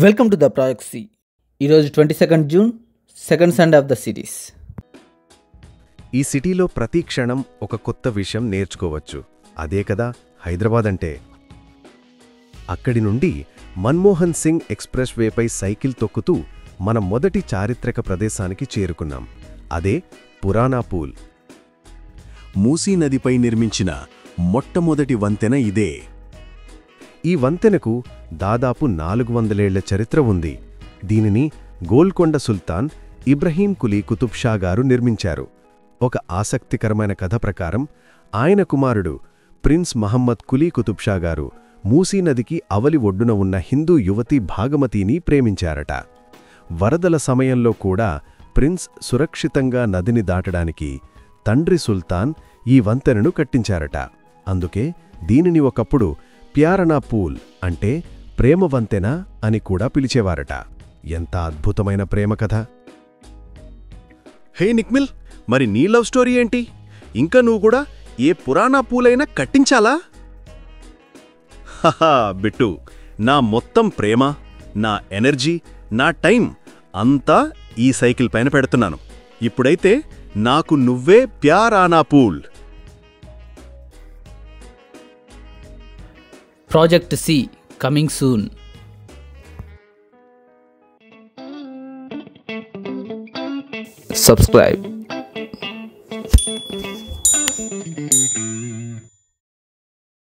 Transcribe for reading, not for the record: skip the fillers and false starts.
Welcome to the project C. ఈరోజు 22 June, second Sunday of the series. ఈ సిటీలో ప్రతి క్షణం ఒక కొత్త విషయం నేర్చుకోవచ్చు. అదే కదా హైదరాబాద్ అంటే. అక్కడి నుండి మన్మోహన్ సింగ్ ఎక్స్ప్రెస్ వేపై సైకిల్ తొక్కుతూ మన మొదటి చారిత్రక ప్రదేశానికి చేరుకున్నాం. అదే పురానా పూల్. మూసీ నదిపై నిర్మించిన మొట్టమొదటి వంతెన ఇదే. ఈ వంతెనకు దాదాపు 400 ఏళ్ల చరిత్ర ఉంది. దీనిని గోల్కొండ సుల్తాన్ ఇబ్రహీం కులీ కుతుబ్ షా గారు నిర్మించారు. ఒక ఆసక్తికరమైన కథ ప్రకారం ఆయన కుమారుడు ప్రిన్స్ మహమ్మద్ కులీ కుతుబ్ షా గారు మూసీ నదికి అవలి ఒడ్డున ఉన్న హిందూ యువతి భాగమతిని ప్రేమించారట. వరదల సమయంలో కూడా ప్రిన్స్ సురక్షితంగా నదిని దాటడానికి తండ్రి సుల్తాన్ ఈ వంతెనను కట్టించారట. అందుకే దీనిని ఒకప్పుడు ప్యారనా పూల్ అంటే ప్రేమ వంతెన అని కూడా పిలిచేవారట. ఎంత అద్భుతమైన ప్రేమ కథ! హే నిక్మిల్, మరి నీ లవ్ స్టోరీ ఏంటి? ఇంకా నువ్వు కూడా ఏ పురాణా పూలైనా కట్టించాలా? హహా బిట్టు, నా మొత్తం ప్రేమ, నా ఎనర్జీ, నా టైం అంతా ఈ సైకిల్ పైన పెడుతున్నాను. ఇప్పుడైతే నాకు నువ్వే ప్యారానా పూల్. Project C coming soon. Subscribe.